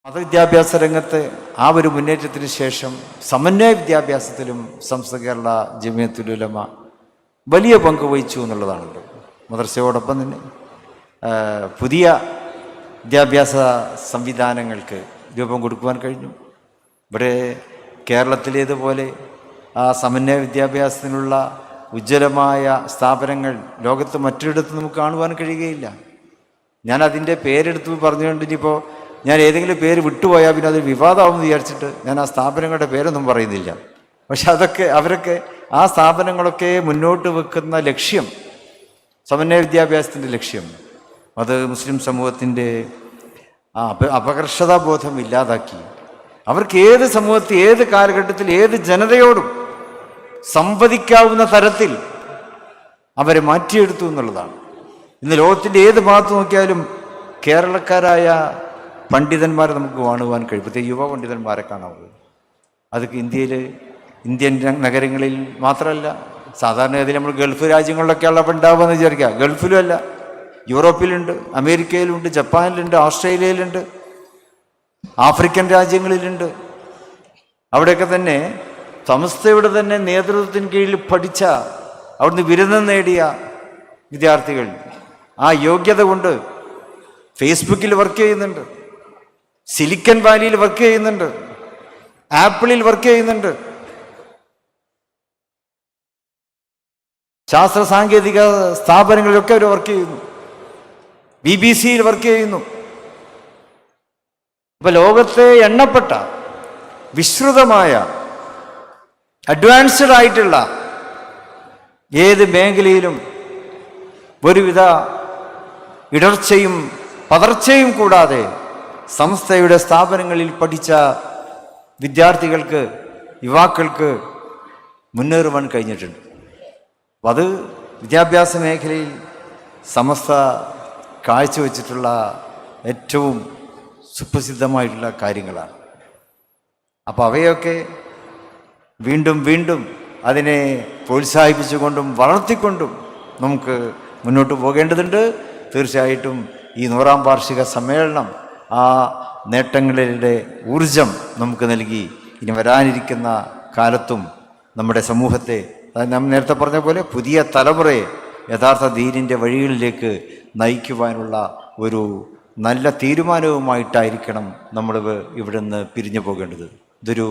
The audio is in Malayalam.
മതവിദ്യാഭ്യാസ രംഗത്ത് ആ ഒരു മുന്നേറ്റത്തിന് ശേഷം സമന്വയ വിദ്യാഭ്യാസത്തിലും സമസ്ത കേരള ജമിയത്തുൽ ഉലമ വലിയ പങ്ക് വഹിച്ചു എന്നുള്ളതാണല്ലോ. മദ്രസയോടൊപ്പം തന്നെ പുതിയ വിദ്യാഭ്യാസ സംവിധാനങ്ങൾക്ക് രൂപം കൊടുക്കുവാൻ കഴിഞ്ഞു. ഇവിടെ കേരളത്തിലേതുപോലെ ആ സമന്വയ വിദ്യാഭ്യാസത്തിനുള്ള ഉജ്ജ്വലമായ സ്ഥാപനങ്ങൾ ലോകത്ത് മറ്റൊരിടത്ത് നമുക്ക് കാണുവാൻ കഴിയുകയില്ല. ഞാൻ അതിൻ്റെ പേരെടുത്ത് പറഞ്ഞുകൊണ്ട് ഇനിയിപ്പോൾ ഞാൻ ഏതെങ്കിലും പേര് വിട്ടുപോയാൽ പിന്നെ അത് വിവാദമാകുമെന്ന് വിചാരിച്ചിട്ട് ഞാൻ ആ സ്ഥാപനങ്ങളുടെ പേരൊന്നും പറയുന്നില്ല. പക്ഷെ അവരൊക്കെ ആ സ്ഥാപനങ്ങളൊക്കെ മുന്നോട്ട് വെക്കുന്ന ലക്ഷ്യം, സമന്വയ വിദ്യാഭ്യാസത്തിൻ്റെ ലക്ഷ്യം, അത് മുസ്ലിം സമൂഹത്തിൻ്റെ അപകർഷതാബോധം ഇല്ലാതാക്കി അവർക്ക് ഏത് സമൂഹത്തിൽ, ഏത് കാലഘട്ടത്തിൽ, ഏത് ജനതയോടും സംവദിക്കാവുന്ന തരത്തിൽ അവരെ മാറ്റിയെടുത്തു എന്നുള്ളതാണ്. ഇന്ന് ലോകത്തിൻ്റെ ഏത് ഭാഗത്ത് നോക്കിയാലും കേരളക്കാരായ പണ്ഡിതന്മാരെ നമുക്ക് കാണുവാൻ കഴിയും. പ്രത്യേക യുവ പണ്ഡിതന്മാരെ കാണാവുള്ളൂ. അതൊക്കെ ഇന്ത്യൻ നഗരങ്ങളിൽ മാത്രമല്ല, സാധാരണഗതിയിൽ നമ്മൾ ഗൾഫ് രാജ്യങ്ങളിലൊക്കെയുള്ള ഉണ്ടാവുക എന്ന് വിചാരിക്കുക. ഗൾഫിലും അല്ല, യൂറോപ്പിലുണ്ട്, അമേരിക്കയിലുണ്ട്, ജപ്പാനിലുണ്ട്, ഓസ്ട്രേലിയയിലുണ്ട്, ആഫ്രിക്കൻ രാജ്യങ്ങളിലുണ്ട്. അവിടെയൊക്കെ തന്നെ സമസ്തയുടെ തന്നെ നേതൃത്വത്തിന് കീഴിൽ പഠിച്ച, അവിടുന്ന് ബിരുദം നേടിയ വിദ്യാർത്ഥികൾ ആ യോഗ്യത കൊണ്ട് ഫേസ്ബുക്കിൽ വർക്ക് ചെയ്യുന്നുണ്ട്, സിലിക്കൺ വാലിയിൽ വർക്ക് ചെയ്യുന്നുണ്ട്, ആപ്പിളിൽ വർക്ക് ചെയ്യുന്നുണ്ട്, ശാസ്ത്ര സാങ്കേതിക സ്ഥാപനങ്ങളിലൊക്കെ അവർ വർക്ക് ചെയ്യുന്നു, BBC-യിൽ വർക്ക് ചെയ്യുന്നു. ഇപ്പൊ ലോകത്തെ എണ്ണപ്പെട്ട വിശ്രുതമായ അഡ്വാൻസ്ഡ് ആയിട്ടുള്ള ഏത് മേഖലയിലും ഒരുവിധ ഇടർച്ചയും പതർച്ചയും കൂടാതെ സംസ്ഥയുടെ സ്ഥാപനങ്ങളിൽ പഠിച്ച വിദ്യാർത്ഥികൾക്ക്, യുവാക്കൾക്ക് മുന്നേറുവാൻ കഴിഞ്ഞിട്ടുണ്ട്. അപ്പം അത് വിദ്യാഭ്യാസ മേഖലയിൽ സമസ്ത കാഴ്ചവെച്ചിട്ടുള്ള ഏറ്റവും സുപ്രസിദ്ധമായിട്ടുള്ള കാര്യങ്ങളാണ്. അപ്പോൾ അവയൊക്കെ വീണ്ടും വീണ്ടും അതിനെ പ്രോത്സാഹിപ്പിച്ചുകൊണ്ടും വളർത്തിക്കൊണ്ടും നമുക്ക് മുന്നോട്ട് പോകേണ്ടതുണ്ട്. തീർച്ചയായിട്ടും ഈ 100-ാം വാർഷിക സമ്മേളനം ആ നേട്ടങ്ങളുടെ ഊർജം നമുക്ക് നൽകി ഇനി വരാനിരിക്കുന്ന കാലത്തും നമ്മുടെ സമൂഹത്തെ, നാം നേരത്തെ പറഞ്ഞ പോലെ പുതിയ തലമുറയെ യഥാർത്ഥ ദീനിൻ്റെ വഴികളിലേക്ക് നയിക്കുവാനുള്ള ഒരു നല്ല തീരുമാനവുമായിട്ടായിരിക്കണം നമ്മൾ ഇവിടുന്ന് പിരിഞ്ഞു പോകേണ്ടത്. ഇതൊരു